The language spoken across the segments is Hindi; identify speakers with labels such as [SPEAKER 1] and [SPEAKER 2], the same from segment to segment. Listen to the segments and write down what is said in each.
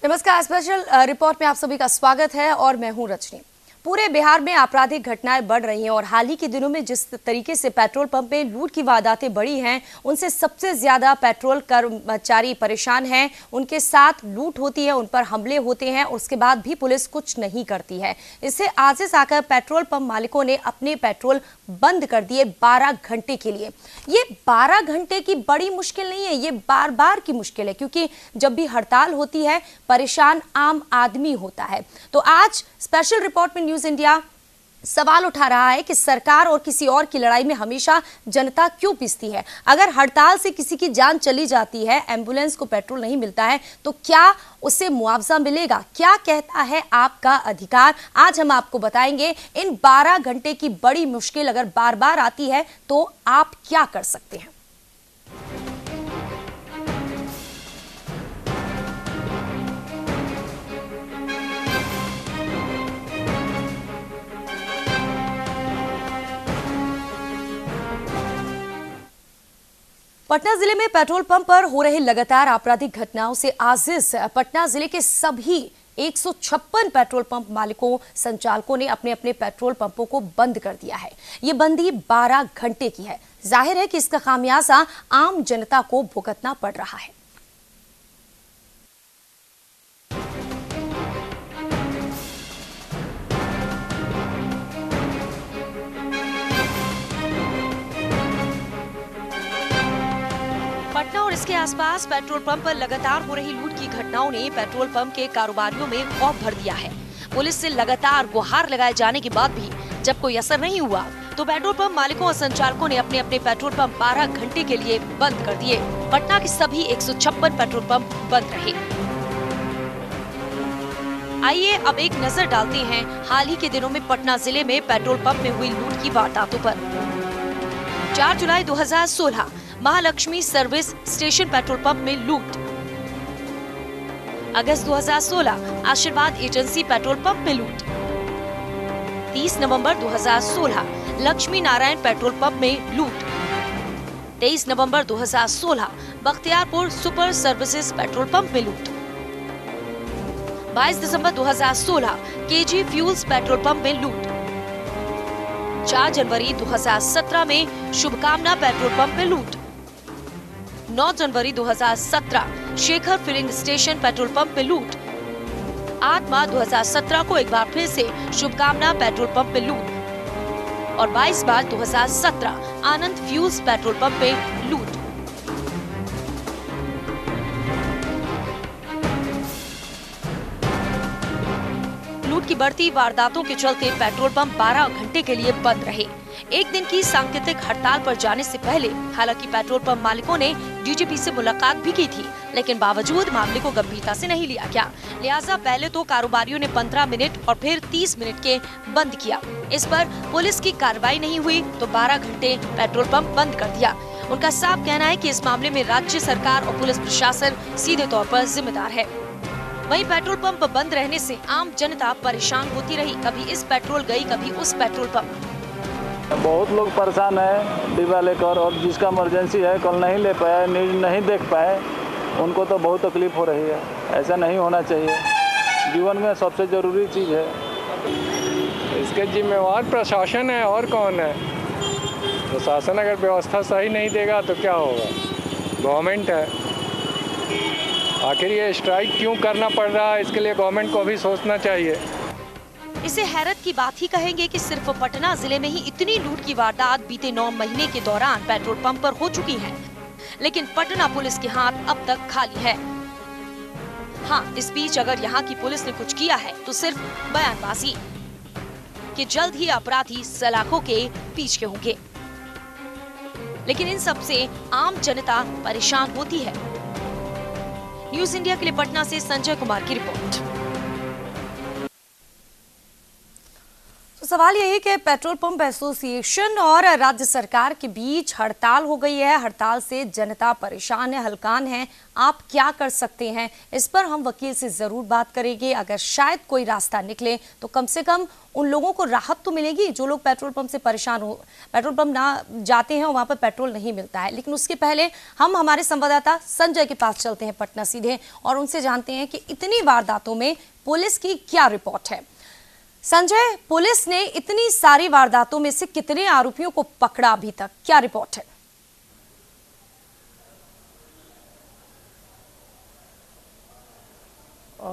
[SPEAKER 1] नमस्कार, स्पेशल रिपोर्ट में आप सभी का स्वागत है और मैं हूं रजनी। पूरे बिहार में आपराधिक घटनाएं बढ़ रही हैं और हाल ही के दिनों में जिस तरीके से पेट्रोल पंप में लूट की वारदातें बढ़ी हैं, उनसे सबसे ज्यादा पेट्रोल कर्मचारी परेशान हैं। उनके साथ लूट होती है, उन पर हमले होते हैं, उसके बाद भी पुलिस कुछ नहीं करती है। इससे आजिज आकर पेट्रोल पंप मालिकों ने अपने पेट्रोल बंद कर दिए 12 घंटे के लिए। ये 12 घंटे की बड़ी मुश्किल नहीं है, ये बार बार की मुश्किल है, क्योंकि जब भी हड़ताल होती है परेशान आम आदमी होता है। तो आज स्पेशल रिपोर्ट में न्यूज इंडिया सवाल उठा रहा है कि सरकार और किसी और की लड़ाई में हमेशा जनता क्यों पिसती है। अगर हड़ताल से किसी की जान चली जाती है, एम्बुलेंस को पेट्रोल नहीं मिलता है, तो क्या उसे मुआवजा मिलेगा? क्या कहता है आपका अधिकार? आज हम आपको बताएंगे। इन 12 घंटे की बड़ी मुश्किल अगर बार बार आती है तो आप क्या कर सकते हैं। पटना जिले में पेट्रोल पंप पर हो रही लगातार आपराधिक घटनाओं से आजिज पटना जिले के सभी 156 पेट्रोल पंप मालिकों संचालकों ने अपने अपने पेट्रोल पंपों को बंद कर दिया है। ये बंदी 12 घंटे की है। जाहिर है कि इसका खामियाजा आम जनता को भुगतना पड़ रहा है। पटना और इसके आसपास पेट्रोल पंप पर लगातार हो रही लूट की घटनाओं ने पेट्रोल पंप के कारोबारियों में खौफ भर दिया है। पुलिस से लगातार गुहार लगाए जाने के बाद भी जब कोई असर नहीं हुआ तो पेट्रोल पंप मालिकों और संचालकों ने अपने अपने पेट्रोल पंप 12 घंटे के लिए बंद कर दिए। पटना के सभी 156 पेट्रोल पंप बंद रहे। आइए अब एक नजर डालते हैं हाल ही के दिनों में पटना जिले में पेट्रोल पंप में हुई लूट की वारदातों पर। 4 जुलाई 2016 Mahalakshmi service station petrol pump में लूट। अगस्त 2016 आशीर्वाद एजेंसी पेट्रोल पंप में लूट। 30 नवंबर 2016 लक्ष्मी नारायण पेट्रोल पंप में लूट। 23 नवंबर 2016 Bakhtiyarpur super services petrol pump में लूट। 22 दिसंबर 2016 केजी फ्यूल्स पेट्रोल पंप में लूट। 4 जनवरी 2017 में शुभकामना पेट्रोल पंप में लूट। 9 जनवरी 2017 Shekhar filling station petrol pump में लूट। 8 मार्च 2017 को एक बार फिर से शुभकामना पेट्रोल पंप में लूट और 22 मार्च 2017 आनंद फ्यूल्स पेट्रोल पंप में लूट। लूट की बढ़ती वारदातों के चलते पेट्रोल पंप 12 घंटे के लिए बंद रहे। एक दिन की सांकेतिक हड़ताल पर जाने से पहले हालांकि पेट्रोल पंप मालिकों ने डीजीपी से मुलाकात भी की थी, लेकिन बावजूद मामले को गंभीरता से नहीं लिया गया। लिहाजा पहले तो कारोबारियों ने 15 मिनट और फिर 30 मिनट के बंद किया। इस पर पुलिस की कार्रवाई नहीं हुई तो 12 घंटे पेट्रोल पंप बंद कर दिया। उनका साफ कहना है कि इस मामले में राज्य सरकार और पुलिस प्रशासन सीधे तौर पर जिम्मेदार है। वहीं पेट्रोल पंप बंद रहने से आम जनता परेशान होती रही। कभी इस पेट्रोल गई, कभी उस पेट्रोल पंप।
[SPEAKER 2] बहुत लोग परेशान है डिब्बा लेकर, और जिसका इमरजेंसी है कल नहीं ले पाया, न्यूज नहीं देख पाए, उनको तो बहुत तकलीफ हो रही है। ऐसा नहीं होना चाहिए। जीवन में सबसे ज़रूरी चीज़ है।
[SPEAKER 3] इसके जिम्मेवार प्रशासन है, और कौन है? प्रशासन अगर व्यवस्था सही नहीं देगा तो क्या होगा? गवर्नमेंट है। आखिर ये स्ट्राइक क्यों करना पड़ रहा है, इसके लिए गवर्नमेंट को भी सोचना चाहिए।
[SPEAKER 1] इसे हैरत की बात ही कहेंगे कि सिर्फ पटना जिले में ही इतनी लूट की वारदात बीते 9 महीने के दौरान पेट्रोल पंप पर हो चुकी है, लेकिन पटना पुलिस के हाथ अब तक खाली है। हाँ, इस बीच अगर यहाँ की पुलिस ने कुछ किया है तो सिर्फ बयानबाजी कि जल्द ही अपराधी सलाखों के पीछे होंगे, लेकिन इन सब से आम जनता परेशान होती है। न्यूज इंडिया के लिए पटना से संजय कुमार की रिपोर्ट। तो सवाल यही कि पेट्रोल पंप एसोसिएशन और राज्य सरकार के बीच हड़ताल हो गई है। हड़ताल से जनता परेशान है, हलकान है। आप क्या कर सकते हैं, इस पर हम वकील से जरूर बात करेंगे। अगर शायद कोई रास्ता निकले तो कम से कम उन लोगों को राहत तो मिलेगी जो लोग पेट्रोल पंप से परेशान हो, पेट्रोल पंप ना जाते हैं और वहां पर पेट्रोल नहीं मिलता है। लेकिन उसके पहले हम हमारे संवाददाता संजय के पास चलते हैं पटना सीधे और उनसे जानते हैं कि इतनी वारदातों में पुलिस की क्या रिपोर्ट है। संजय, पुलिस ने इतनी सारी वारदातों में से कितने आरोपियों को पकड़ा अभी तक, क्या रिपोर्ट है?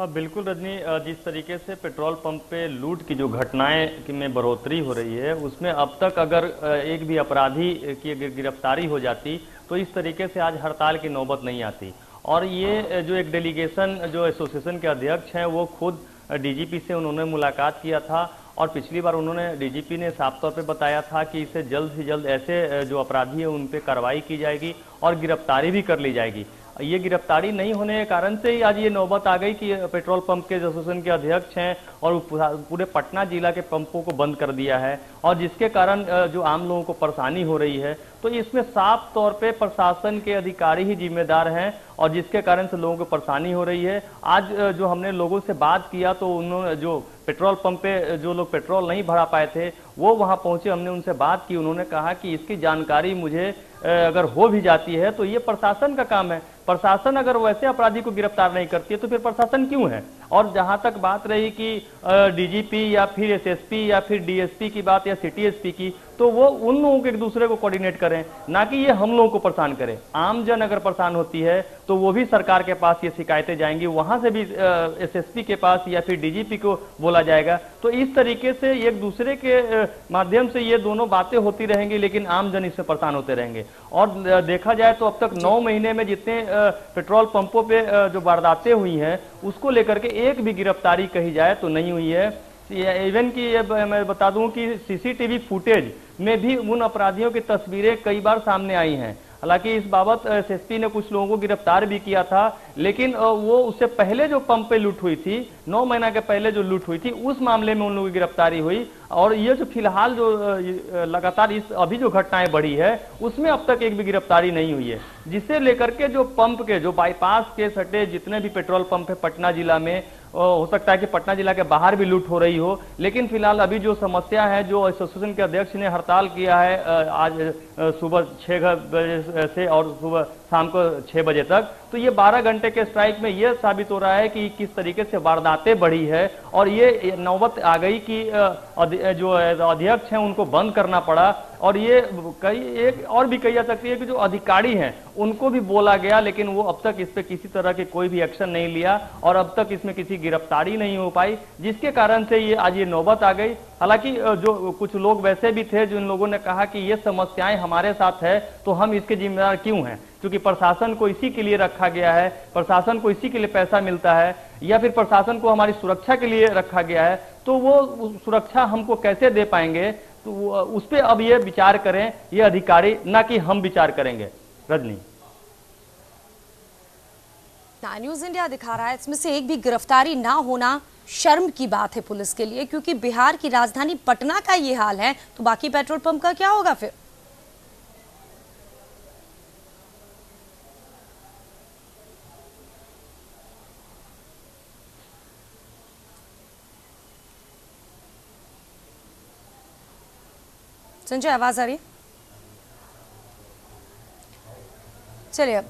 [SPEAKER 4] बिल्कुल रजनी, जिस तरीके से पेट्रोल पंप पे लूट की जो घटनाएं में बढ़ोतरी हो रही है, उसमें अब तक अगर एक भी अपराधी की गिरफ्तारी हो जाती तो इस तरीके से आज हड़ताल की नौबत नहीं आती। और ये जो एक डेलीगेशन जो एसोसिएशन के अध्यक्ष हैं वो खुद डीजीपी से उन्होंने मुलाकात किया था और पिछली बार उन्होंने डीजीपी ने साफ तौर पे बताया था कि इसे जल्द से जल्द ऐसे जो अपराधी हैं उन पे कार्रवाई की जाएगी और गिरफ्तारी भी कर ली जाएगी। ये गिरफ्तारी नहीं होने के कारण से ही आज ये नौबत आ गई कि पेट्रोल पंप के एसोसिएशन के अध्यक्ष हैं और पूरे पटना जिला के पंपों को बंद कर दिया है और जिसके कारण जो आम लोगों को परेशानी हो रही है। तो इसमें साफ तौर पे प्रशासन के अधिकारी ही जिम्मेदार हैं और जिसके कारण से लोगों को परेशानी हो रही है। आज जो हमने लोगों से बात किया तो उन्होंने जो पेट्रोल पंप पे जो लोग पेट्रोल नहीं भरा पाए थे वो वहां पहुंचे, हमने उनसे बात की। उन्होंने कहा कि इसकी जानकारी मुझे अगर हो भी जाती है तो ये प्रशासन का काम है। प्रशासन अगर वैसे अपराधी को गिरफ्तार नहीं करती है तो फिर प्रशासन क्यों है। और जहां तक बात रही कि डीजीपी या फिर एसएसपी या फिर डीएसपी की बात या सिटी एसपी की, तो वो उन लोगों के एक दूसरे को कोऑर्डिनेट करें, ना कि ये हम लोगों को परेशान करें। आम जन अगर परेशान होती है तो वो भी सरकार के पास ये शिकायतें जाएंगी, वहां से भी एसएसपी के पास या फिर डीजीपी को बोला जाएगा। तो इस तरीके से एक दूसरे के माध्यम से ये दोनों बातें होती रहेंगी, लेकिन आम जन इससे परेशान होते रहेंगे। और देखा जाए तो अब तक 9 महीने में जितने पेट्रोल पंपों पे जो वारदातें हुई हैं उसको लेकर के एक भी गिरफ्तारी कही जाए तो नहीं हुई है। इवन की मैं बता दूं कि सीसीटीवी फुटेज में भी उन अपराधियों की तस्वीरें कई बार सामने आई हैं। हालांकि इस बाबत एसएसपी ने कुछ लोगों को गिरफ्तार भी किया था, लेकिन वो उससे पहले जो पंप पे लूट हुई थी, 9 महीना के पहले जो लूट हुई थी, उस मामले में उन लोगों की गिरफ्तारी हुई। और ये जो फिलहाल जो लगातार इस अभी जो घटनाएं बढ़ी है उसमें अब तक एक भी गिरफ्तारी नहीं हुई है, जिसे लेकर के जो पंप के जो बाईपास के सटे जितने भी पेट्रोल पंप है पटना जिला में, हो सकता है कि पटना जिला के बाहर भी लूट हो रही हो। लेकिन फिलहाल अभी जो समस्या है, जो एसोसिएशन के अध्यक्ष ने हड़ताल किया है आज सुबह 6 बजे से और सुबह शाम को 6 बजे तक, तो ये 12 घंटे के स्ट्राइक में ये साबित हो रहा है कि किस तरीके से वारदातें बढ़ी है। और ये नौबत आ गई कि जो अध्यक्ष हैं उनको बंद करना पड़ा। और ये एक और भी कही जा सकती है कि जो अधिकारी हैं उनको भी बोला गया, लेकिन वो अब तक इस पे किसी तरह के कोई भी एक्शन नहीं लिया और अब तक इसमें किसी गिरफ्तारी नहीं हो पाई, जिसके कारण से ये आज ये नौबत आ गई। हालांकि जो कुछ लोग वैसे भी थे जिन लोगों ने कहा कि ये समस्याएं हमारे साथ है तो हम इसके जिम्मेदार क्यों हैं, क्योंकि प्रशासन को इसी के लिए रखा गया है, प्रशासन को इसी के लिए पैसा मिलता है, या फिर प्रशासन को हमारी सुरक्षा के लिए रखा गया है, तो वो सुरक्षा हमको कैसे दे पाएंगे। तो उस पर अब ये विचार करें ये अधिकारी, ना कि हम विचार करेंगे। रजनी,
[SPEAKER 1] न्यूज़ इंडिया दिखा रहा है इसमें से एक भी गिरफ्तारी ना होना शर्म की बात है पुलिस के लिए, क्योंकि बिहार की राजधानी पटना का ये हाल है तो बाकी पेट्रोल पंप का क्या होगा फिर। संजय, आवाज आ रही है? चलिए, अब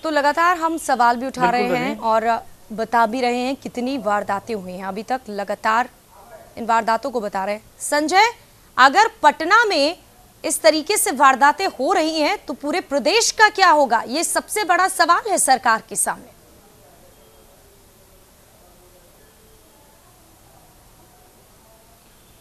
[SPEAKER 1] तो लगातार हम सवाल भी उठा रहे हैं और बता भी रहे हैं कितनी वारदातें हुई हैं। अभी तक लगातार इन वारदातों को बता रहे हैं। संजय, अगर पटना में इस तरीके से वारदातें हो रही हैं तो पूरे प्रदेश का क्या होगा, ये सबसे बड़ा सवाल है सरकार के सामने।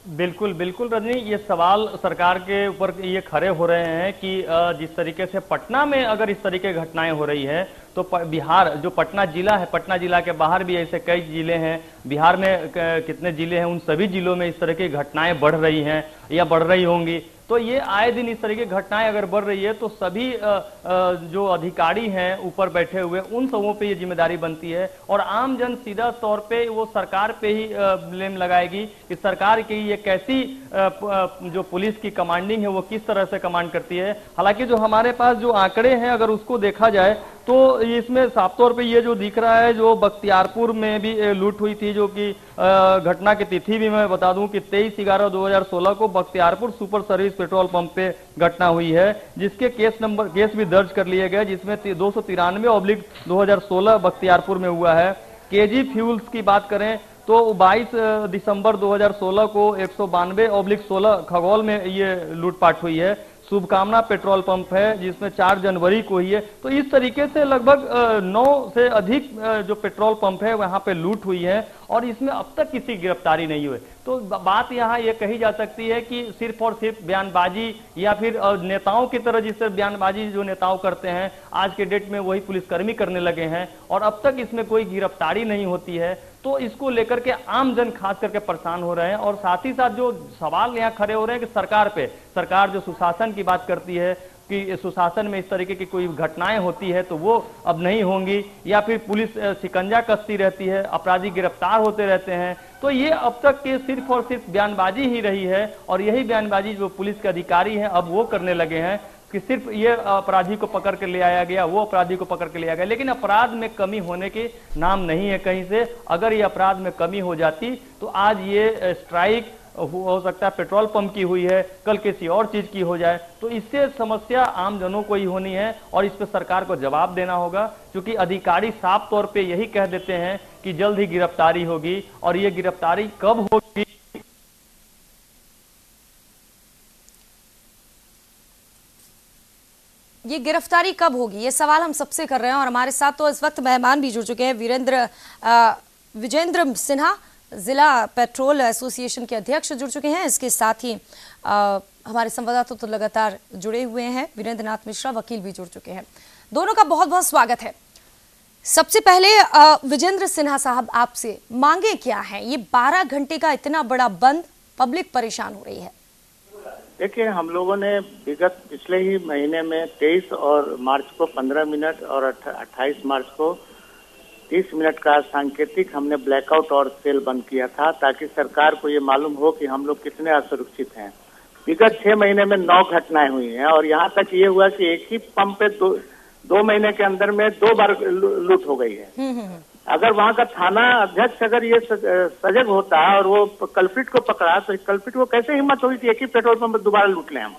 [SPEAKER 4] बिल्कुल बिल्कुल रजनी, ये सवाल सरकार के ऊपर ये खड़े हो रहे हैं कि जिस तरीके से पटना में अगर इस तरीके की घटनाएं हो रही है तो बिहार जो पटना जिला है, पटना जिला के बाहर भी ऐसे कई जिले हैं, बिहार में कितने जिले हैं, उन सभी जिलों में इस तरह की घटनाएं बढ़ रही हैं या बढ़ रही होंगी। तो ये आए दिन इस तरह की घटनाएं अगर बढ़ रही है तो सभी जो अधिकारी हैं ऊपर बैठे हुए, उन सबों पे ये जिम्मेदारी बनती है और आम जन सीधा तौर पे वो सरकार पे ही ब्लेम लगाएगी कि सरकार की ये कैसी जो पुलिस की कमांडिंग है वो किस तरह से कमांड करती है। हालांकि जो हमारे पास जो आंकड़े हैं अगर उसको देखा जाए तो इसमें साफ तौर पे ये जो दिख रहा है, जो बख्तियारपुर में भी लूट हुई थी, जो कि घटना की तिथि भी मैं बता दूं कि 23/11/2016 को Bakhtiyarpur super service petrol pump पे घटना हुई है, जिसके केस भी दर्ज कर लिए गए, जिसमें 293/2016 बख्तियारपुर में हुआ है। केजी फ्यूल्स की बात करें तो 22 दिसंबर 2016 को 192/16 खगौल में ये लूटपाट हुई है। शुभकामना पेट्रोल पंप है जिसमें 4 जनवरी को ही है। तो इस तरीके से लगभग 9 से अधिक जो पेट्रोल पंप है वहां पे लूट हुई है और इसमें अब तक किसी गिरफ्तारी नहीं हुई। तो बात यहाँ ये कही जा सकती है कि सिर्फ और सिर्फ बयानबाजी या फिर नेताओं की तरह जिससे बयानबाजी जो नेताओं करते हैं आज के डेट में वही पुलिसकर्मी करने लगे हैं और अब तक इसमें कोई गिरफ्तारी नहीं होती है। तो इसको लेकर के आम जन खास करके परेशान हो रहे हैं और साथ ही साथ जो सवाल यहाँ खड़े हो रहे हैं कि सरकार जो सुशासन की बात करती है कि सुशासन में इस तरीके की कोई घटनाएं होती है तो वो अब नहीं होंगी, या फिर पुलिस शिकंजा कसती रहती है, अपराधी गिरफ्तार होते रहते हैं। तो ये अब तक के सिर्फ और सिर्फ बयानबाजी ही रही है और यही बयानबाजी जो पुलिस के अधिकारी हैं अब वो करने लगे हैं कि सिर्फ ये अपराधी को पकड़ के ले आया गया, वो अपराधी को पकड़ के ले आया गया, लेकिन अपराध में कमी होने के नाम नहीं है कहीं से। अगर ये अपराध में कमी हो जाती तो आज ये स्ट्राइक हो सकता है पेट्रोल पंप की हुई है, कल किसी और चीज की हो जाए। तो इससे समस्या आम जनों को ही होनी है और इस पे सरकार को जवाब देना होगा, क्योंकि अधिकारी साफ तौर पे यही कह देते हैं कि जल्द ही गिरफ्तारी होगी और ये गिरफ्तारी कब होगी।
[SPEAKER 1] ये गिरफ्तारी कब होगी, ये सवाल हम सबसे कर रहे हैं और हमारे साथ तो इस वक्त मेहमान भी जुड़ चुके हैं। विजेंद्र सिन्हा जिला पेट्रोल एसोसिएशन के अध्यक्ष जुड़ चुके हैं। इसके साथ ही हमारे संवाददाता तो लगातार जुड़े हुए हैं। वीरेंद्र नाथ मिश्रा वकील भी जुड़ चुके हैं। दोनों का बहुत बहुत स्वागत है। सबसे पहले विजेंद्र सिन्हा साहब, आपसे मांगे क्या हैं? ये 12 घंटे का इतना बड़ा बंद, पब्लिक परेशान हो रही है।
[SPEAKER 5] देखिए, हम लोगों ने विगत पिछले ही महीने में 23 और मार्च को 15 मिनट और 28 मार्च को 30 मिनट का सांकेतिक हमने ब्लैकआउट और सेल बंद किया था, ताकि सरकार को ये मालूम हो कि हम लोग कितने असुरक्षित हैं। विगत 6 महीने में 9 घटनाएं हुई हैं और यहाँ तक ये हुआ कि एक ही पंप पे दो महीने के अंदर में 2 बार लूट हो गई है। अगर वहाँ का थाना अध्यक्ष अगर ये सजग होता और वो कल्प्रिट को पकड़ा तो कल्प्रिट को कैसे हिम्मत होगी कि एक ही पेट्रोल पंप दोबारा लूट लें हम।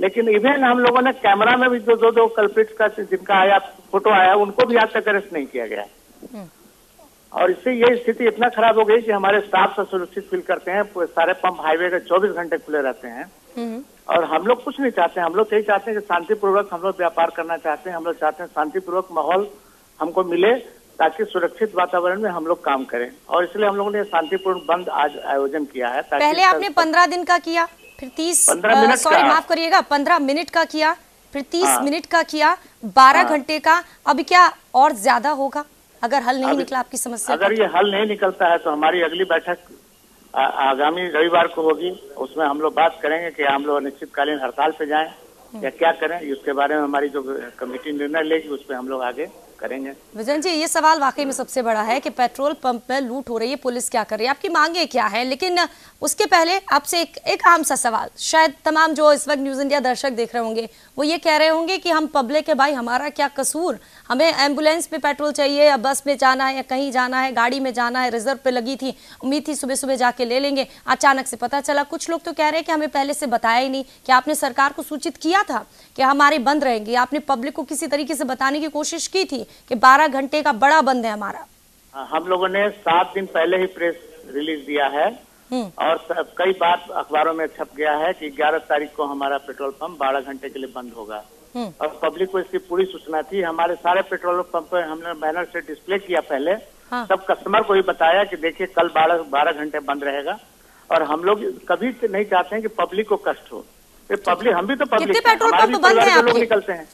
[SPEAKER 5] लेकिन इवन हम लोगों ने कैमरा में भी दो कल्प्रिट का जिनका आया फोटो आया उनको भी आज तक अरेस्ट नहीं किया गया। और इससे ये स्थिति इतना खराब हो गई कि हमारे स्टाफ से सुरक्षित फील करते हैं। सारे पंप हाईवे के 24 घंटे खुले रहते हैं और हम लोग कुछ नहीं चाहते। हम लोग यही चाहते हैं कि शांतिपूर्वक हम लोग व्यापार करना चाहते हैं। हम लोग चाहते हैं शांतिपूर्वक माहौल हमको मिले ताकि सुरक्षित वातावरण में हम लोग काम करें, और इसलिए हम लोगों ने शांतिपूर्ण बंद आज आयोजन किया है।
[SPEAKER 1] पहले आपने 15 दिन का किया, फिर 15 मिनट का किया, फिर 30 मिनट का किया, 12 घंटे का। अब क्या और ज्यादा होगा अगर हल नहीं निकला आपकी समस्या?
[SPEAKER 5] अगर ये हल नहीं निकलता है तो हमारी अगली बैठक आगामी रविवार को होगी। उसमें हम लोग बात करेंगे कि हम लोग अनिश्चितकालीन हड़ताल पे जाएं या क्या करें। उसके बारे में हमारी जो कमेटी निर्णय लेगी उस पर हम लोग आगे करेंगे।
[SPEAKER 1] विजन जी, ये सवाल वाकई में सबसे बड़ा है कि पेट्रोल पंप में लूट हो रही है, पुलिस क्या कर रही है, आपकी मांगे क्या है? लेकिन उसके पहले आपसे एक आम सा सवाल, शायद तमाम जो इस वक्त न्यूज इंडिया दर्शक देख रहे होंगे वो ये कह रहे होंगे कि हम पब्लिक है भाई, हमारा क्या कसूर, हमें एम्बुलेंस में पेट्रोल चाहिए या बस में जाना है या कहीं जाना है, गाड़ी में जाना है, रिजर्व पे लगी थी, उम्मीद थी सुबह सुबह जाके ले लेंगे, अचानक से पता चला। कुछ लोग तो कह रहे हैं कि हमें पहले से बताया ही नहीं, कि आपने सरकार को सूचित किया था कि हमारे बंद रहेंगे, आपने पब्लिक को किसी तरीके से बताने की कोशिश की थी कि 12 घंटे का बड़ा बंद है हमारा।
[SPEAKER 5] हम लोगों ने 7 दिन पहले ही प्रेस रिलीज दिया है और कई बार अखबारों में छप गया है कि 11 तारीख को हमारा पेट्रोल पंप 12 घंटे के लिए बंद होगा और पब्लिक को इसकी पूरी सूचना थी। हमारे सारे पेट्रोल पंप पर हमने बैनर से डिस्प्ले किया पहले। हाँ। सब कस्टमर को ही बताया कि देखिए कल 12 घंटे बंद रहेगा और हम लोग कभी नहीं चाहते हैं कि पब्लिक को कष्ट हो। पब्लिक, हम भी तो पब्लिक,
[SPEAKER 1] पेट्रोल पंप बंद है आपके?
[SPEAKER 5] निकलते हैं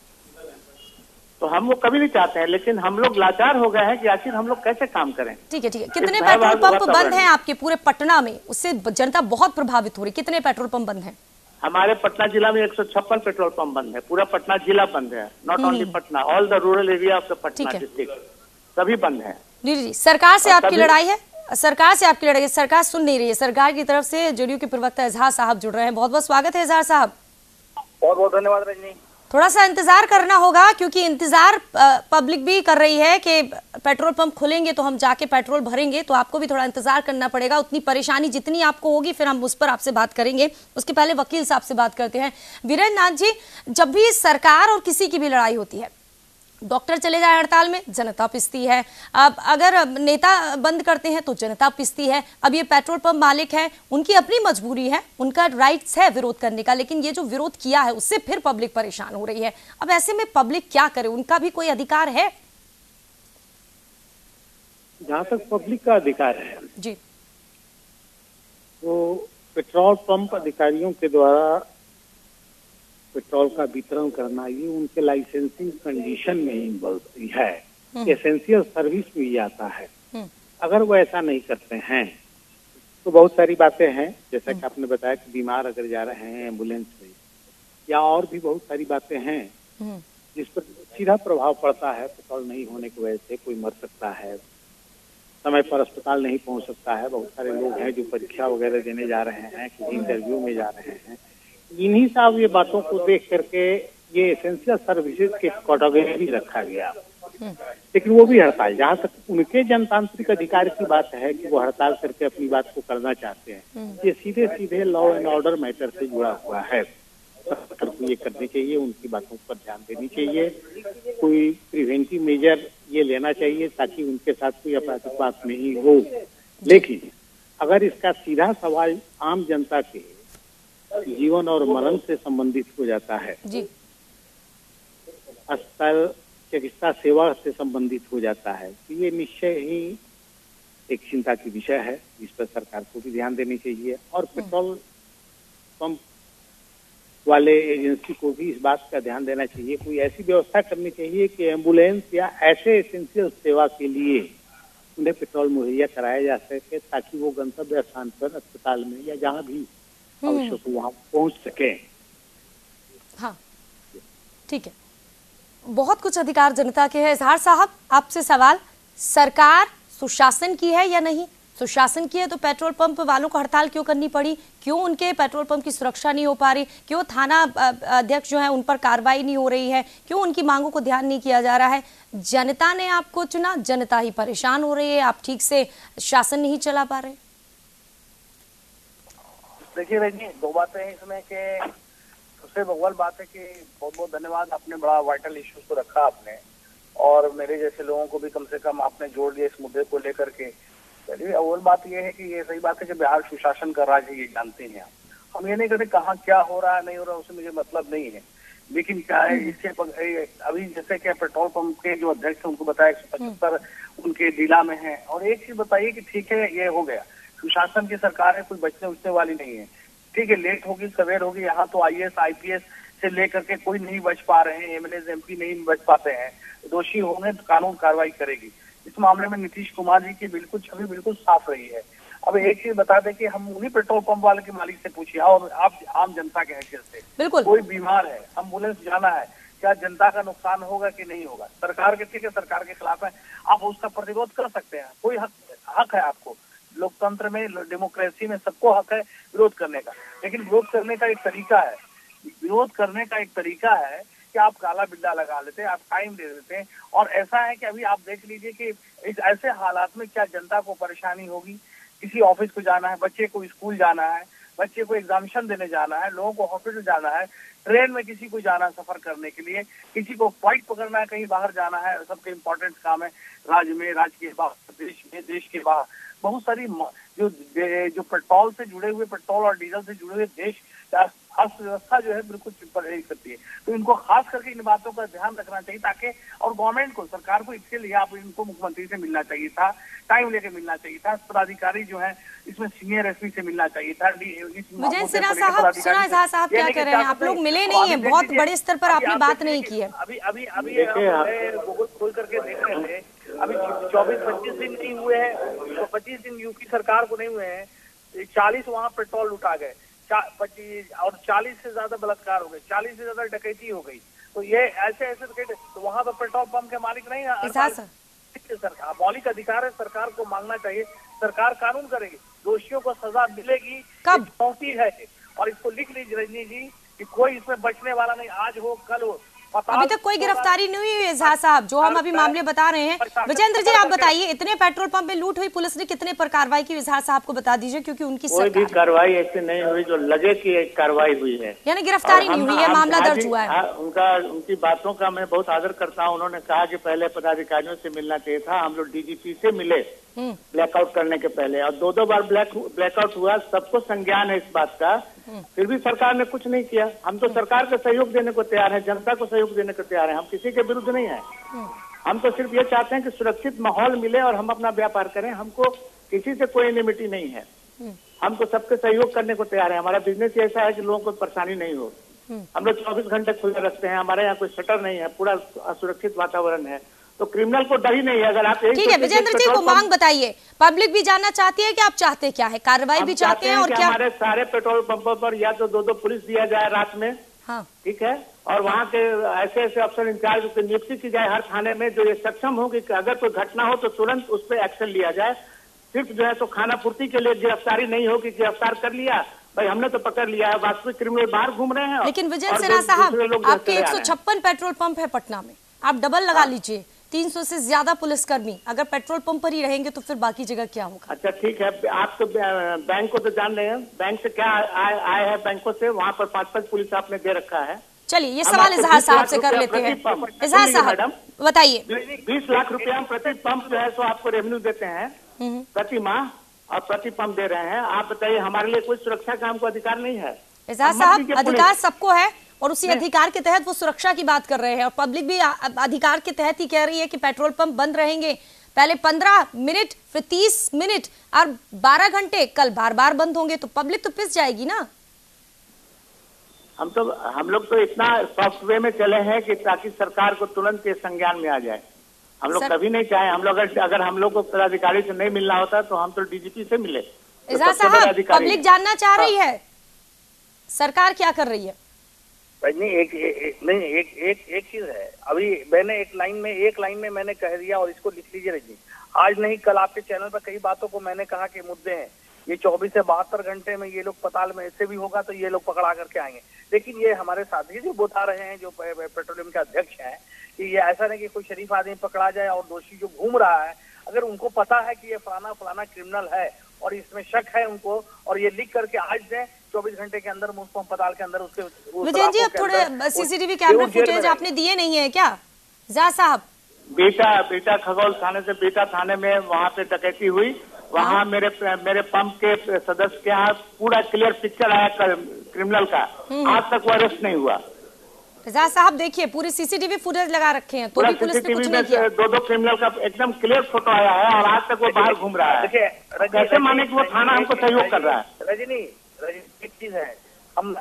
[SPEAKER 5] तो हम वो कभी नहीं चाहते हैं, लेकिन हम लोग लाचार हो गए हैं कि आखिर हम लोग कैसे काम करें।
[SPEAKER 1] ठीक है, ठीक है। कितने पेट्रोल पंप बंद हैं आपके पूरे पटना में? उससे जनता बहुत प्रभावित हो रही, कितने पेट्रोल पंप बंद हैं?
[SPEAKER 5] हमारे पटना जिला में 156 पेट्रोल पंप बंद है, पूरा पटना जिला बंद है, not only Patna, all the rural area of the Patna district सभी बंद है।
[SPEAKER 1] जी, सरकार से आपकी लड़ाई है? सरकार से आपकी लड़ाई है, सरकार सुन नहीं रही है। सरकार की तरफ से जेडीयू के प्रवक्ता इजहार साहब जुड़ रहे हैं, बहुत बहुत स्वागत है इजहार साहब।
[SPEAKER 6] बहुत बहुत धन्यवाद रजनी।
[SPEAKER 1] थोड़ा सा इंतजार करना होगा, क्योंकि इंतजार पब्लिक भी कर रही है कि पेट्रोल पंप खुलेंगे तो हम जाके पेट्रोल भरेंगे, तो आपको भी थोड़ा इंतजार करना पड़ेगा। उतनी परेशानी जितनी आपको होगी फिर हम उस पर आपसे बात करेंगे। उसके पहले वकील साहब से बात करते हैं। वीरेंद्र नाथ जी, जब भी सरकार और किसी की भी लड़ाई होती है, डॉक्टर चले जाए हड़ताल में, जनता पिसती है। अब अगर नेता बंद करते हैं तो जनता पिसती है। अब ये पेट्रोल पंप मालिक है, उनकी अपनी मजबूरी है, उनका राइट्स है विरोध करने का, लेकिन ये जो विरोध किया है उससे फिर पब्लिक परेशान हो रही है। अब ऐसे में पब्लिक क्या करे? उनका भी कोई अधिकार है?
[SPEAKER 7] जहाँ तक पब्लिक का अधिकार है
[SPEAKER 1] जी,
[SPEAKER 7] तो पेट्रोल पंप अधिकारियों के द्वारा पेट्रोल का वितरण करना ये उनके लाइसेंसिंग कंडीशन में ही है, एसेंशियल सर्विस में ही आता है। अगर वो ऐसा नहीं करते हैं तो बहुत सारी बातें हैं, जैसा कि आपने बताया कि बीमार अगर जा रहे हैं एम्बुलेंस में, या और भी बहुत सारी बातें हैं जिस पर सीधा प्रभाव पड़ता है। पेट्रोल नहीं होने की वजह से कोई मर सकता है, समय पर अस्पताल नहीं पहुंच सकता है। बहुत सारे लोग हैं जो परीक्षा वगैरह देने जा रहे हैं, किसी इंटरव्यू में जा रहे हैं। इन्हीं सब ये बातों को देख करके ये एसेंशियल सर्विसेज के कैटेगरी रखा गया। लेकिन वो भी हड़ताल, जहाँ तक उनके जनतांत्रिक अधिकार की बात है कि वो हड़ताल करके अपनी बात को करना चाहते हैं, ये सीधे सीधे लॉ एंड ऑर्डर मैटर से जुड़ा हुआ है। सरकार को ये करनी चाहिए, उनकी बातों पर ध्यान देनी चाहिए, कोई प्रिवेंटिव मेजर ये लेना चाहिए ताकि उनके साथ कोई आपराधिक बात नहीं हो। लेकिन अगर इसका सीधा सवाल आम जनता के जीवन और मरण से संबंधित हो जाता है,
[SPEAKER 1] जी,
[SPEAKER 7] अस्पताल चिकित्सा सेवा से संबंधित हो जाता है, तो ये निश्चय ही एक चिंता की विषय है, जिस पर सरकार को भी ध्यान देनी चाहिए। और पेट्रोल पंप वाले एजेंसी को भी इस बात का ध्यान देना चाहिए, कोई ऐसी व्यवस्था करनी चाहिए कि एम्बुलेंस या ऐसे एसेंशियल सेवा के लिए उन्हें पेट्रोल मुहैया कराया जा सके, ताकि वो गंतव्य स्थान पर अस्पताल में या जहाँ भी आवश्यक हो वहाँ पहुँच सके।
[SPEAKER 1] हाँ, ठीक है। बहुत कुछ अधिकार जनता के हैं। इजहार साहब, आपसे सवाल, सरकार सुशासन की है या नहीं? सुशासन की है तो पेट्रोल पंप वालों को हड़ताल क्यों करनी पड़ी? क्यों उनके पेट्रोल पंप की सुरक्षा नहीं हो पा रही? क्यों थाना अध्यक्ष जो है उन पर कार्रवाई नहीं हो रही है? क्यों उनकी मांगों को ध्यान नहीं किया जा रहा है? जनता ने आपको चुना, जनता ही परेशान हो रही है, आप ठीक से शासन नहीं चला पा रहे।
[SPEAKER 6] देखिए रजनी, दो बातें हैं इसमें कि सबसे अव्वल बात है कि बहुत बहुत धन्यवाद, आपने बड़ा वाइटल इश्यूज को रखा आपने, और मेरे जैसे लोगों को भी कम से कम आपने जोड़ दिया इस मुद्दे को लेकर के। चलिए, अव्वल बात यह है कि ये सही बात है कि बिहार सुशासन कर रहा है, ये जानते हैं हम ये नहीं कहते कहाँ क्या हो रहा है नहीं हो रहा, उससे मुझे मतलब नहीं है। लेकिन क्या है इसके अभी जैसे कि पेट्रोल पंप के जो अध्यक्ष उनको बताया 175 उनके जिला में है। और एक चीज बताइए कि ठीक है ये हो गया, सुशासन की सरकार है, कोई बचने उचने वाली नहीं है। ठीक है, लेट होगी सवेर होगी, यहाँ तो IAS IPS से लेकर के कोई नहीं बच पा रहे हैं, MLA MP नहीं बच पाते हैं। दोषी होंगे तो कानून कार्रवाई करेगी। इस मामले में नीतीश कुमार जी की बिल्कुल छवि बिल्कुल साफ रही है। अब एक चीज बता दें कि हम उन्हीं पेट्रोल पंप वाले के मालिक से पूछिए, और आप आम जनता के हैसियत से, बिल्कुल कोई बीमार है, एम्बुलेंस जाना है, क्या जनता का नुकसान होगा कि नहीं होगा? सरकार के ठीक है, सरकार के खिलाफ है, आप उसका प्रतिरोध कर सकते हैं, कोई हक है आपको। लोकतंत्र में, डेमोक्रेसी में सबको हक है विरोध करने का, लेकिन विरोध करने का एक तरीका है। विरोध करने का एक तरीका है कि आप काला बिल्ला लगा लेते हैं, आप टाइम दे देते हैं। और ऐसा है कि अभी आप देख लीजिए कि इस ऐसे हालात में क्या जनता को परेशानी होगी। किसी ऑफिस को जाना है, बच्चे को स्कूल जाना है, बच्चे को एग्जामिनेशन देने जाना है, लोगों को हॉस्पिटल जाना है, ट्रेन में किसी को जाना है सफर करने के लिए, किसी को फ्लाइट पकड़ना है, कहीं बाहर जाना है, सबके इम्पोर्टेंट काम है राज्य में, राज्य के बाहर, देश में, देश के बाहर। बहुत सारी जो पेट्रोल से जुड़े हुए, पेट्रोल और डीजल से जुड़े हुए देश अर्थव्यवस्था जो है बिल्कुल प्रभावित करती है। तो इनको खास करके इन बातों का ध्यान रखना चाहिए, ताकि और गवर्नमेंट को, सरकार को इसके लिए आप इनको मुख्यमंत्री से मिलना चाहिए था, टाइम लेके मिलना चाहिए था, पदाधिकारी जो है इसमें सीनियर एसपी से मिलना चाहिए था।
[SPEAKER 1] विजय सिन्हा साहब, सुना इजहार साहब क्या कह रहे हैं, आप लोग मिले नहीं है, बहुत बड़े स्तर पर आपने बात नहीं की है।
[SPEAKER 6] अभी गूगल खोल करके देख रहे थे, अभी 24-25 दिन नहीं हुए हैं, तो 25 दिन यूपी सरकार को नहीं हुए हैं, 40 वहाँ पेट्रोल लुटा गए, 25 और 40 से ज्यादा बलात्कार हो गए, 40 से ज्यादा डकैती हो गई। तो ये ऐसे तो वहाँ पर पेट्रोल पंप के मालिक नहीं है सरकार, मौलिक अधिकार है, सरकार को मांगना चाहिए, सरकार कानून करेगी, दोषियों को सजा मिलेगी,
[SPEAKER 1] कब
[SPEAKER 6] चुनौती है। और इसको लिख लीजिए रजनी जी कि कोई इसमें बचने वाला नहीं, आज हो कल हो।
[SPEAKER 1] अभी तक कोई गिरफ्तारी नहीं हुई है इजहार साहब, जो हम अभी मामले बता रहे हैं। विजेंद्र जी आप बताइए, इतने पेट्रोल पंप में लूट हुई, पुलिस ने कितने पर कार्रवाई की, इजहार साहब को बता दीजिए, क्योंकि उनकी
[SPEAKER 7] कोई भी कार्रवाई ऐसी नहीं हुई जो लगे कि एक कार्रवाई हुई है,
[SPEAKER 1] यानी गिरफ्तारी नहीं हुई है, मामला दर्ज हुआ है।
[SPEAKER 7] उनकी बातों का मैं बहुत आदर करता हूँ। उन्होंने कहा कि पहले पदाधिकारियों से मिलना चाहिए था, हम लोग डीजीपी से मिले ब्लैकआउट करने के पहले, और 2 बार ब्लैकआउट हुआ, सबको संज्ञान है इस बात का, फिर भी सरकार ने कुछ नहीं किया। हम तो सरकार को सहयोग देने को तैयार है, जनता को सहयोग देने को तैयार है, हम किसी के विरुद्ध नहीं है। हम तो सिर्फ ये चाहते हैं कि सुरक्षित माहौल मिले और हम अपना व्यापार करें, हमको किसी से कोई एनिमिटी नहीं है, हम तो सबके सहयोग करने को तैयार है। हमारा बिजनेस ऐसा है कि लोगों को परेशानी नहीं हो, हम लोग 24 घंटे खुले रखते हैं, हमारे यहाँ कोई शटर नहीं है, पूरा असुरक्षित वातावरण है, तो क्रिमिनल को डर ही नहीं है। अगर आप
[SPEAKER 1] ठीक है विजेंद्र जी, वो मांग बताइए, पब्लिक भी जानना चाहती है कि आप चाहते क्या है, कार्रवाई भी चाहते हैं, और क्या
[SPEAKER 7] हमारे सारे पेट्रोल पंपों पर या तो 2 पुलिस दिया जाए रात में,
[SPEAKER 1] हाँ
[SPEAKER 7] ठीक है, और वहाँ के ऐसे अफसर इंचार्ज की नियुक्ति की जाए हर थाने में, जो ये सक्षम हो कि अगर कोई घटना हो तो तुरंत उस पर एक्शन लिया जाए। सिर्फ जो है तो खाना पूर्ति के लिए गिरफ्तारी नहीं हो कि गिरफ्तार कर लिया, भाई हमने तो पकड़ लिया है, वास्तविक क्रिमिनल बाहर घूम रहे हैं।
[SPEAKER 1] लेकिन विजय सिन्हा साहब, आपके 156 पेट्रोल पंप है पटना में, आप डबल लगा लीजिए, 300 से ज्यादा पुलिसकर्मी अगर पेट्रोल पंप पर ही रहेंगे तो फिर बाकी जगह क्या होगा?
[SPEAKER 7] अच्छा ठीक है, आप तो बैंक को तो जान रहे हैं, बैंक से क्या आए हैं, बैंकों से वहाँ पर 5-5 पुलिस आपने दे रखा है।
[SPEAKER 1] चलिए ये सवाल इजहार साहब से कर लेते हैं। इजहार साहब बताइए,
[SPEAKER 7] 20 लाख रुपया हम प्रति पंप जो है सो आपको रेवेन्यू देते हैं प्रति माह, और प्रति पंप दे रहे हैं। आप बताइए हमारे लिए कोई सुरक्षा का हमको अधिकार नहीं है?
[SPEAKER 1] इजहार साहब अधिकार सबको है, और उसी अधिकार के तहत वो सुरक्षा की बात कर रहे हैं, और पब्लिक भी अधिकार के तहत ही कह रही है कि पेट्रोल पंप बंद रहेंगे, पहले 15 मिनट फिर 30 मिनट और 12 घंटे, कल बार बंद होंगे, तो पब्लिक तो पिस जाएगी ना।
[SPEAKER 7] हम लोग तो इतना सॉफ्टवेयर में चले हैं कि ताकि सरकार को तुरंत ये संज्ञान में आ जाए। हम लोग कभी नहीं चाहे, हम लोग अगर हम लोग को पदाधिकारी से नहीं मिलना होता तो हम तो डीजीपी से मिले।
[SPEAKER 1] इजहार साहब पब्लिक जानना चाह रही है सरकार क्या कर रही है।
[SPEAKER 6] नहीं एक चीज है, अभी मैंने एक लाइन में मैंने कह दिया, और इसको लिख लीजिए रजनी, आज नहीं कल आपके चैनल पर कई बातों को मैंने कहा कि मुद्दे हैं, ये 24 से 72 घंटे में ये लोग पताल में ऐसे भी होगा तो ये लोग पकड़ा करके आएंगे। लेकिन ये हमारे साथी जो बता रहे हैं, जो पेट्रोलियम के अध्यक्ष हैं, कि ये ऐसा नहीं कि कोई शरीफ आदमी पकड़ा जाए और दोषी जो घूम रहा है, अगर उनको पता है कि ये फलाना क्रिमिनल है और इसमें शक है उनको, और ये लिख करके आज दें 24 घंटे के अंदर मुफ्त अस्पताल के अंदर उसके।
[SPEAKER 1] विजय जी अब थोड़े सीसीटीवी कैमरा फुटेज आपने दिए नहीं है क्या इजहार साहब?
[SPEAKER 7] बेटा खगौल थाने से बेटा थाने में वहाँ पे डकैती हुई, वहाँ मेरे पंप के सदस्य के यहाँ पूरा क्लियर पिक्चर आया क्रिमिनल का, आज तक वो अरेस्ट नहीं हुआ।
[SPEAKER 1] इजहार साहब देखिए पूरे सीसीटीवी फुटेज लगा रखे हैं, तो भी पुलिस ने कुछ नहीं किया।
[SPEAKER 7] 2 क्रिमिनल का एकदम क्लियर फोटो आया है, और आज तक वो बाहर घूम रहा है। कैसे माने कि वो थाना हमको सहयोग कर रहा है?
[SPEAKER 6] रजनी एक चीज है, हम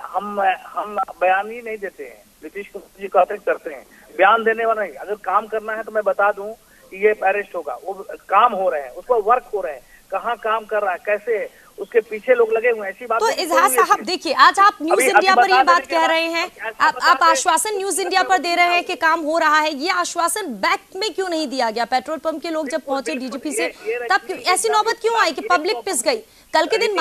[SPEAKER 6] बयान ही नहीं देते हैं, नीतीश कुमार जी कहते करते हैं, बयान देने वाला नहीं। अगर काम करना है तो मैं बता दूं कि ये अरेस्ट होगा, वो काम हो रहे हैं, उस पर वर्क हो रहे हैं, कहाँ काम कर रहा है, कैसे है, उसके पीछे लोग लगे हुए हैं, ऐसी बात।
[SPEAKER 1] तो इजहार साहब देखिए, आज आप न्यूज इंडिया पर ये बात कह रहे हैं, आप आश्वासन न्यूज इंडिया पर दे रहे हैं कि काम हो रहा है, ये आश्वासन बैक में क्यों नहीं दिया गया? पेट्रोल पंप के लोग जब पहुंचे डीजीपी से, तब ऐसी नौबत क्यों आई कि पब्लिक पिस गई? कल के दिन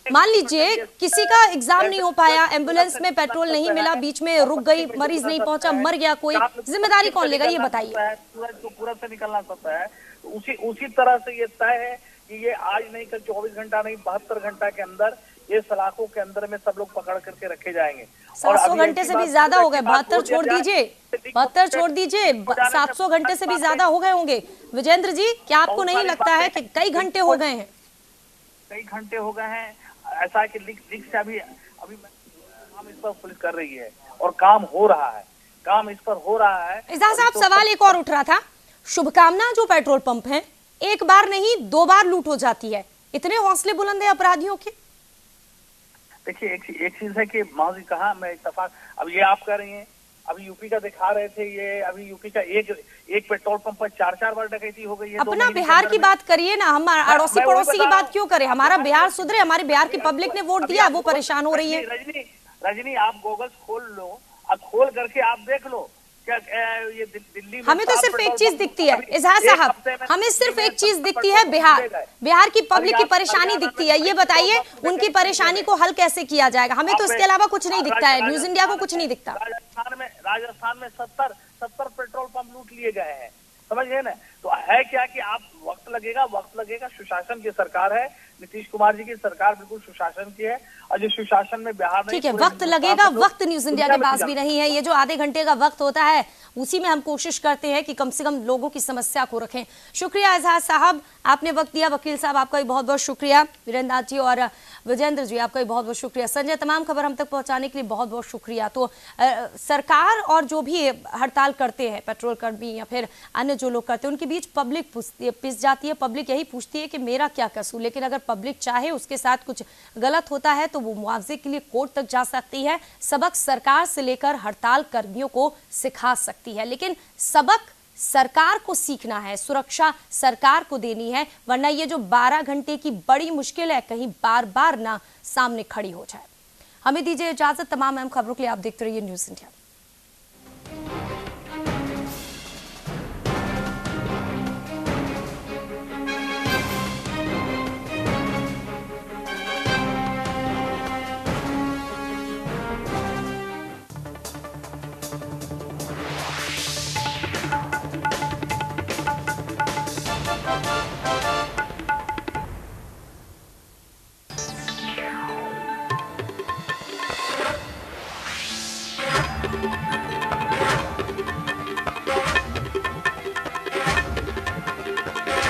[SPEAKER 1] मान लीजिए किसी का एग्जाम नहीं हो पाया, एम्बुलेंस में पेट्रोल नहीं मिला, बीच में रुक गई, मरीज नहीं पहुंचा, मर गया कोई, जिम्मेदारी कौन लेगा ये बताइए।
[SPEAKER 6] पूरा से निकलना पड़ता है, उसी तरह से ये तय है कि ये आज नहीं कल 24 घंटा नहीं 72 घंटा के अंदर ये सलाखों के अंदर में सब लोग पकड़ करके रखे जाएंगे।
[SPEAKER 1] 700 घंटे से भी ज्यादा हो गए, 72 छोड़ दीजिए, 72 छोड़ दीजिए, 700 घंटे से भी ज्यादा हो गए होंगे। विजेंद्र जी, क्या आपको नहीं लगता है कि कई घंटे हो गए हैं?
[SPEAKER 6] कई घंटे हो गए हैं। ऐसा है कि लीक से अभी काम इस पर पुलिस कर रही है और काम हो रहा है, काम इस पर हो रहा है।
[SPEAKER 1] एजाज साहब, सवाल एक और उठ रहा था, शुभकामना जो पेट्रोल पंप है एक बार नहीं 2 बार लूट हो जाती है, इतने हौसले बुलंद है अपराधियों के?
[SPEAKER 6] देखिए एक चीज है कि माजी कहा, मैं इत्तेफाक, अब ये आप कह रही हैं, अभी यूपी का दिखा रहे थे, ये अभी यूपी का एक पेट्रोल पंप पर 4 बार डकैती हो गई है।
[SPEAKER 1] अपना बिहार की बात करिए ना, हम अड़ोसी पड़ोसी की बात क्यों करें? हमारा बिहार सुधरे, हमारे बिहार की पब्लिक ने वोट दिया, वो परेशान हो रही है।
[SPEAKER 6] रजनी आप गूगल्स खोल लो, अब खोल करके आप देख लो, क्या ये दिल्ली में
[SPEAKER 1] हमें तो सिर्फ एक चीज दिखती है इजहार साहब, हमें सिर्फ एक चीज दिखती है, बिहार की पब्लिक की परेशानी दिखती है। ये बताइए उनकी परेशानी को हल कैसे किया जाएगा? हमें तो इसके अलावा कुछ नहीं दिखता है, न्यूज इंडिया को कुछ नहीं दिखता।
[SPEAKER 6] राजस्थान में 70 पेट्रोल पंप लूट लिए गए हैं, समझिए ना। तो है क्या कि आप वक्त लगेगा। सुशासन की सरकार है, नीतीश कुमार जी की सरकार बिल्कुल सुशासन की है, और जो सुशासन में बिहार में,
[SPEAKER 1] ठीक है, वक्त लगेगा, वक्त न्यूज इंडिया के पास भी नहीं है। ये जो आधे घंटे का वक्त होता है उसी में हम कोशिश करते हैं कि कम से कम लोगों की समस्या को रखें। शुक्रिया एजाज साहब, आपने वक्त दिया। वकील साहब आपका भी बहुत बहुत शुक्रिया। वीरेंद्र नाथ जी और विजेंद्र जी आपका भी बहुत बहुत शुक्रिया। संजय, तमाम खबर हम तक पहुंचाने के लिए बहुत बहुत शुक्रिया। तो सरकार और जो भी हड़ताल करते हैं पेट्रोल कर्मी या फिर अन्य जो लोग करते हैं, उनके बीच पब्लिक पिस जाती है। पब्लिक यही पूछती है कि मेरा क्या कसूर, लेकिन अगर पब्लिक चाहे उसके साथ कुछ गलत होता है तो वो मुआवजे के लिए कोर्ट तक जा सकती है। सबक सरकार से लेकर हड़ताल कर्मियों को सिखा सकती है, लेकिन सबक सरकार को सीखना है, सुरक्षा सरकार को देनी है, वरना ये जो 12 घंटे की बड़ी मुश्किल है कहीं बार बार ना सामने खड़ी हो जाए। हमें दीजिए इजाजत। तमाम अहम खबरों के लिए आप देखते रहिए न्यूज इंडिया।